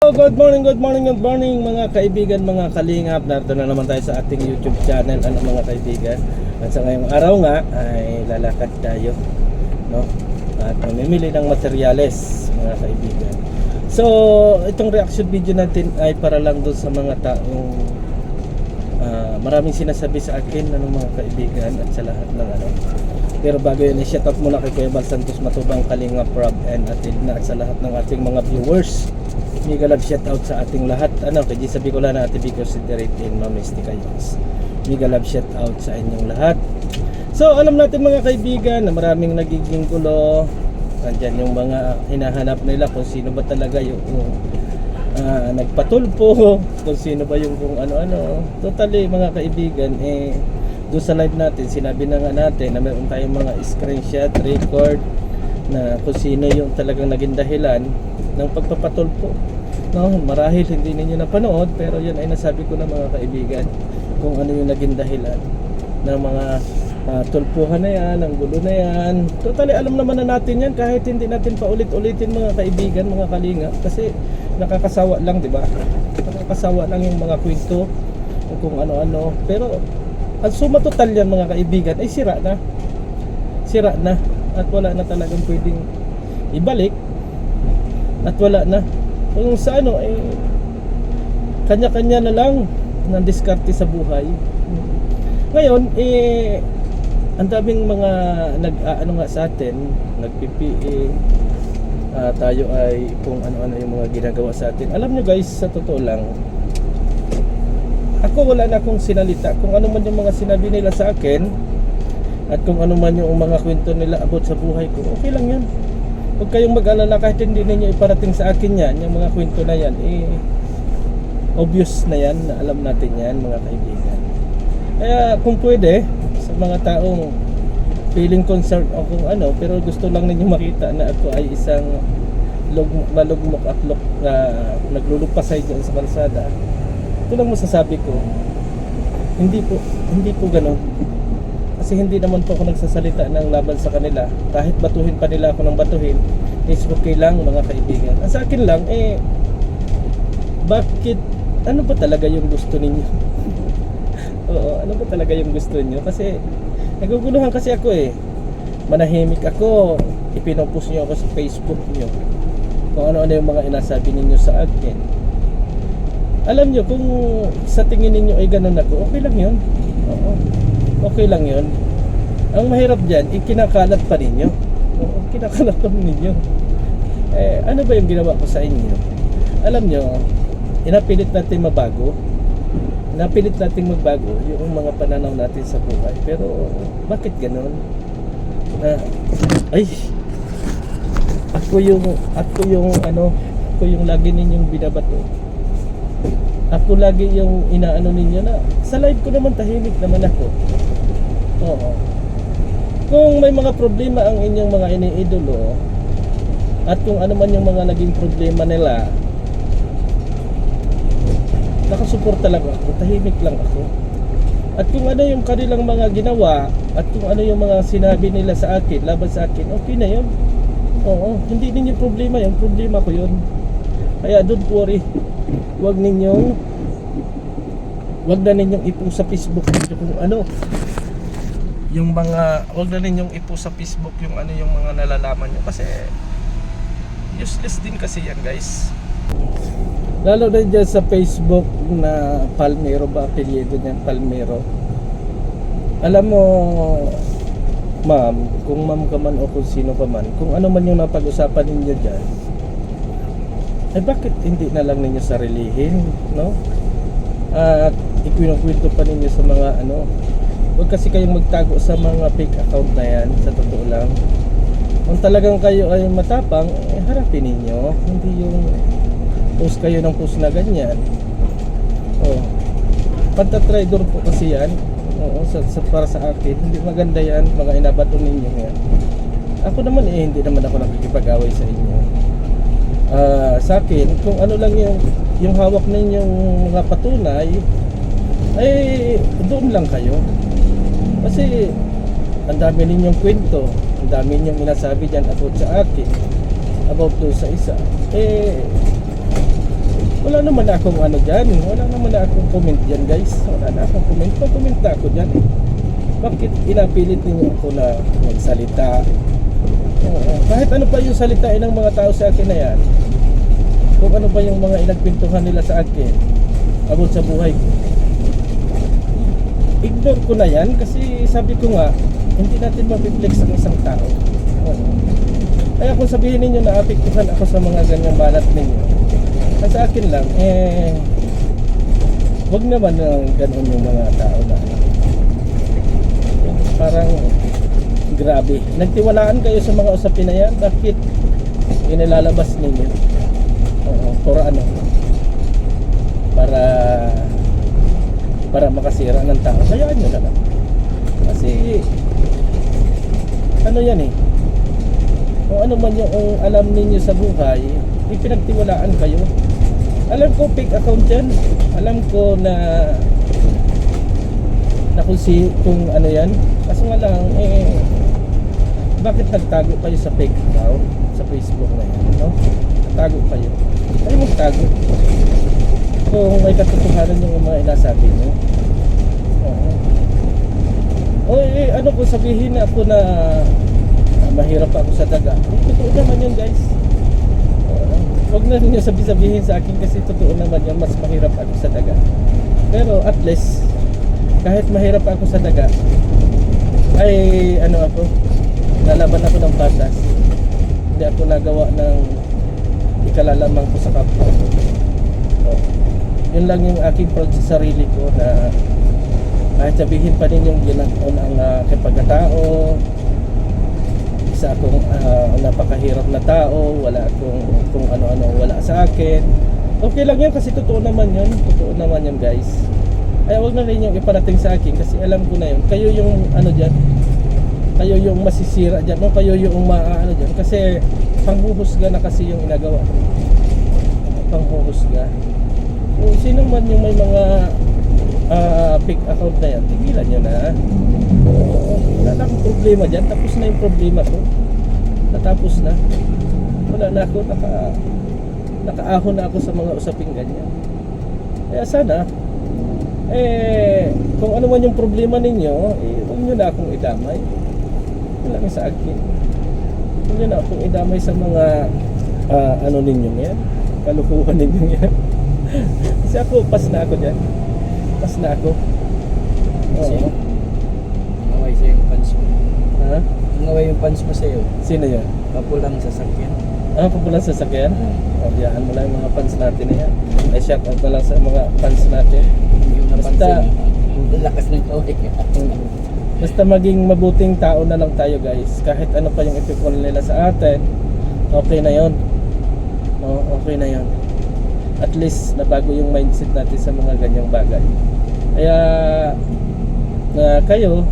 Good morning, good morning, good morning mga kaibigan, mga kalingap. Narito na naman tayo sa ating YouTube channel, mga kaibigan. At sa ngayong araw nga ay lalakad tayo, no? At mamimili ng materyales, mga kaibigan. So, itong reaction video natin ay para lang doon sa mga taong maraming sinasabi sa akin, mga kaibigan, at sa lahat ng Pero bago yun, i-shout out muna kay Kuya Bal Santos Matubang, Kalingap Rob, and Atid na at sa lahat ng ating mga viewers. Mega love shout out sa ating lahat. Kay G sabi ko lang na Ate Big considerate in Mamestica Youngs. Mega love shout out sa inyong lahat. So alam natin mga kaibigan na maraming nagiging gulo. Andyan yung mga hinahanap nila kung sino ba talaga yung nagpatulpo, kung sino ba yung kung ano-ano. Totally mga kaibigan, doon sa live natin sinabi na nga natin na meron tayong mga screenshot, record na kung sino yung talagang naging dahilan ng pagpapatulpo, no? Marahil hindi ninyo napanood, pero yun ay nasabi ko na mga kaibigan kung ano yung naging dahilan ng mga tulpuhan na yan, ng gulo na yan. Totally alam naman na natin yan kahit hindi natin paulit-ulitin mga kaibigan, mga kalinga, kasi nakakasawa lang, di ba? Nakakasawa lang yung mga kwento kung ano-ano, pero ang suma total yan mga kaibigan ay sira na at wala na talagang pwedeng ibalik. At wala na. Kung sa kanya-kanya na lang ng diskarte sa buhay. Ngayon, ang daming mga nga sa atin, nag-PPA, tayo ay kung ano-ano yung mga ginagawa sa atin. Alam nyo guys, sa totoo lang, ako wala na akong sinalita. Kung ano man yung mga sinabi nila sa akin, at kung ano man yung mga kwento nila about sa buhay ko, okay lang yun. Huwag kayong mag-alala kahit hindi ninyo iparating sa akin yan, yung mga kwento na yan, obvious na yan, na alam natin yan mga kaibigan. Kaya kung pwede, sa mga taong feeling concerned o kung pero gusto lang ninyo makita na ako ay isang lugmok at naglulupasay dyan sa kalsada, ito lang masasabi ko, hindi po ganun. Kasi hindi naman po ako nagsasalita ng laban sa kanila. Kahit batuhin pa nila ako ng batuhin, is okay lang mga kaibigan. Ang sa akin lang, bakit, ano ba talaga yung gusto ninyo? Oo, ano ba talaga yung gusto niyo? Kasi, naguguluhan kasi ako manahimik ako, ipinopost niyo ako sa Facebook niyo. Kung ano-ano yung mga inasabi ninyo sa akin. Alam niyo, kung sa tingin ninyo ay ganun ako, okay lang yun. Oo. Okay lang yun. Ang mahirap dyan, ikinakalat pa ninyo. Oo, kinakalat pa ninyo. Ano ba yung ginawa ko sa inyo? Alam nyo, inapilit natin mabago. Inapilit natin magbago yung mga pananaw natin sa buhay. Pero, bakit ganun? Ako yung lagi ninyong binabato. Ako lagi yung inaano ninyo na sa live ko naman tahimik naman ako. Oo. Kung may mga problema ang inyong mga iniidolo at kung ano man yung mga naging problema nila, nakasuporta lang ako, tahimik lang ako. At kung ano yung kanilang mga ginawa at kung ano yung mga sinabi nila sa akin, laban sa akin, okay na yun. Oo, hindi ninyo problema yun, problema ko yun. Kaya don't worry, wag na ninyong ipost sa Facebook kung yung mga, wag na ninyong ipost sa Facebook yung yung mga nalalaman nyo, kasi useless din kasi yan guys. Lalo na dyan sa Facebook na Palmero ba, apelyido niyan, Palmero. Alam mo ma'am, kung ma'am ka man o kung sino ka man, kung ano man yung napag-usapan ninyo dyan, bakit hindi na lang ninyo sarilihin, no? At ikwento pa ninyo sa mga huwag kasi kayong magtago sa mga fake account na yan, sa totoo lang. Kung talagang kayo ay matapang, harapin ninyo, hindi yung post kayo ng post na ganyan. Pantatraidor po kasi yan. Para sa akin, hindi maganda yan, mga inabato ninyo yan. Ako naman hindi naman ako nakikipag-away sa inyo. Sa akin, kung ano lang yung hawak ninyong mga patunay, ay doon lang kayo. Kasi ang dami ninyong kwento, ang dami ninyong inasabi dyan about sa akin, about doon sa isa. naman akong ano dyan. Wala naman akong comment dyan guys. Wala na akong comment. Pag-comment na ako dyan eh. Bakit inapilit ninyo ako na magsalita? Kahit ano pa yung salitain ng mga tao sa akin na yan, kung ano pa yung mga inagpintuhan nila sa akin abot sa buhay ko, ignore ko na yan. Kasi sabi ko nga, hindi natin ma-reflex ang isang tao. Kaya kung sabihin ninyo na apektuhan ako sa mga ganyang balat ninyo, sa akin lang, wag naman ng ganun yung mga tao na parang grabe. Nagtiwalaan kayo sa mga usapin na yan, bakit inilalabas ninyo? Para ano? Para makasira ng tao. Hayaan nyo na lang. Kasi ano yan eh, kung ano man yung alam ninyo sa buhay, ipinagtiwalaan kayo. Alam ko fake account yan. Alam ko na kung ano yan. Kaso nga lang bakit nagtago kayo sa fake account sa Facebook na yan, no? Nagtago kayo. Kayo magtago kung may katotohanan yung mga inasabi nyo. Ano kung sabihin na ako na mahirap ako sa daga, totoo naman yun guys. Huwag na ninyo sabihin sa akin kasi totoo naman yun, mas mahirap ako sa daga. Pero at least kahit mahirap ako sa daga, ay ano ako, nalaban ako ng patas. Hindi ako nagawa ng ikalalaman ko sa kapwa. Yun lang yung aking proud sa sarili ko, na kahit sabihin pa ninyong ginagaon ang kapagkatao, isa akong napakahirap na tao, wala akong kung ano-ano wala sa akin, okay lang yun kasi totoo naman yun. Totoo naman yun guys. Ay wag na rin yung iparating sa akin kasi alam ko na yun. Kayo yung ano dyan, kayo yung masisira dyan, no? Kayo yung maano dyan kasi panghuhusga na kasi yung inagawa. Panghuhusga. Kung sino man yung may mga fake account na yan, tigilan nyo na. Wala na akong problema dyan. Tapos na yung problema ko. Natapos na. Wala na ako, nakaahon na ako sa mga usaping ganyan. Kaya sana kung ano man yung problema ninyo, huwag nyo na akong idamay. Wala nga sa akin. Huwag nyo na akong idamay sa mga ano ninyo yan, kalukuhan ninyo yan. Kasi ako, pas na ako dyan. Pas na ako. Oo. Ngaway sa'yo yung pants mo. Ha? Ngaway yung pants mo sa'yo. Sino yan? Kapulang sasakyan. Kapulang sasakyan? Biyaan mo lang yung mga fans natin na yan. Ay shout out na lang sa mga fans natin. Yung Basta napansin, lakas ng kaway. Basta maging mabuting tao na lang tayo guys. Kahit ano pa yung ipikol nila sa atin, okay na yon. Okay na yon. At least nabago yung mindset natin sa mga ganyang bagay. Kaya kayo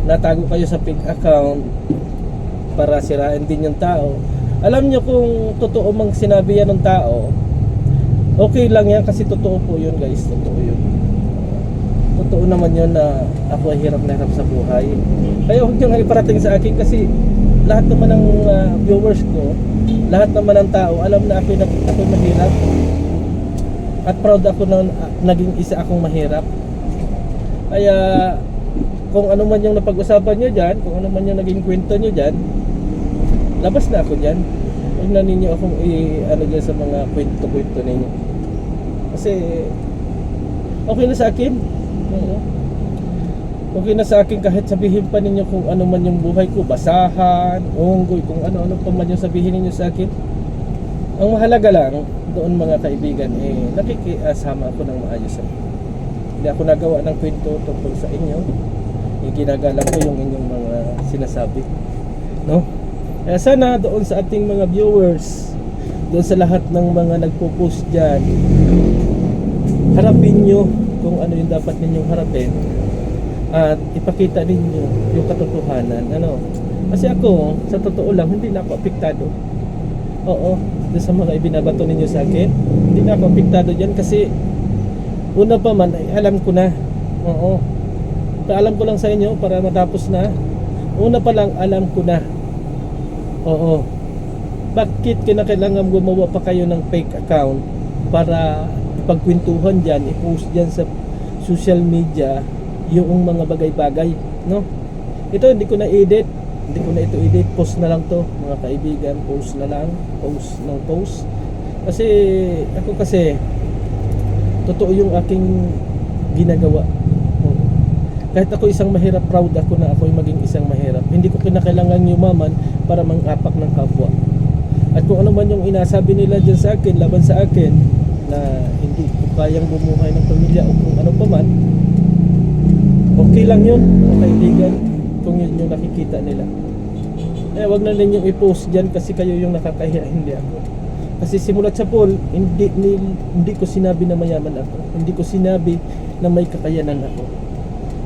natago kayo sa fake account para sirain din yung tao. Alam nyo kung totoo mang sinabi yan ng tao, okay lang yan kasi totoo po yun guys. Totoo yun. Totoo naman yun na ako ay hirap na hirap sa buhay. Kaya huwag nyo nga iparating sa akin kasi lahat naman ng viewers ko, lahat naman ng tao alam na ako mahirap. At proud ako na naging isa akong mahirap. Kaya kung ano man yung napag-usapan nyo dyan, kung ano man yung naging kwento nyo dyan, labas na ako dyan. Huwag na ninyo akong ano dyan sa mga kwento-kwento ninyo. Kasi okay na sa akin. Okay na sa akin kahit sabihin pa ninyo kung ano man yung buhay ko, basahan, unggoy, kung ano-ano pa man yung sabihin ninyo sa akin. Ang mahalaga lang doon mga kaibigan, nakikisama ako ng maayos. Hindi ako nagawa ng kwento tungkol sa inyo. Ginagalang ko yung inyong mga sinasabi, no? Kaya sana doon sa ating mga viewers, doon sa lahat ng mga nagpo-post dyan, harapin nyo kung ano yung dapat ninyong harapin at ipakita ninyo yung katotohanan, ano? Kasi ako, sa totoo lang, hindi na ako apektado. Oo, doon sa mga ibinabato ninyo sa akin, hindi na ako apektado dyan kasi una pa man ay alam ko na. Oo, paalam ko lang sa inyo para matapos na. Una pa lang alam ko na. Oo, bakit kinakailangan gumawa pa kayo ng fake account para pagkwentuhan dyan, i-post dyan sa social media yung mga bagay-bagay, no? Ito hindi ko na edit, hindi ko na ito edit, post na lang to mga kaibigan, post na lang, post ng post. Kasi ako totoo yung aking ginagawa. Kahit ako isang mahirap, proud ako na ako ay maging isang mahirap. Hindi ko kinakailangan yumaman para mang-apak ng kapwa. At kung ano man yung inasabi nila dyan sa akin, laban sa akin, na hindi ko kayang bumuhay ng pamilya o kung ano pa man, okay lang yun, mga kaibigan, kung yun yung nakikita nila. Wag na ninyong i-post dyan kasi kayo yung nakakahiya, hindi ako. Kasi simulat sa pool, hindi ko sinabi na mayaman ako. Hindi ko sinabi na may kakayanan ako.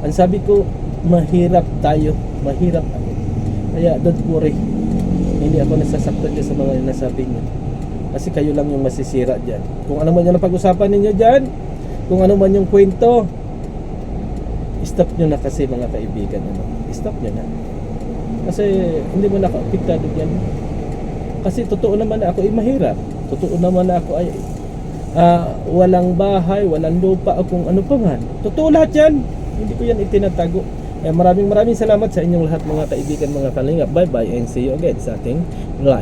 Ang sabi ko, mahirap tayo, mahirap ako. Kaya don't worry, hindi ako nasasaktan dyan sa mga nasabi niyo. Kasi kayo lang yung masisira dyan. Kung ano man yung napag-usapan ninyo dyan, kung ano man yung kwento, stop nyo na kasi mga kaibigan. Stop nyo na. Kasi hindi mo naka-apektado dyan. Kasi totoo naman na ako ay mahirap. Totoo naman na ako ay walang bahay, walang lupa o kung ano pa man. Totoo lahat yan. Hindi ko yan itinatago. Maraming salamat sa inyong lahat mga kaibigan, mga kalingap. Bye bye and see you again sa ating live.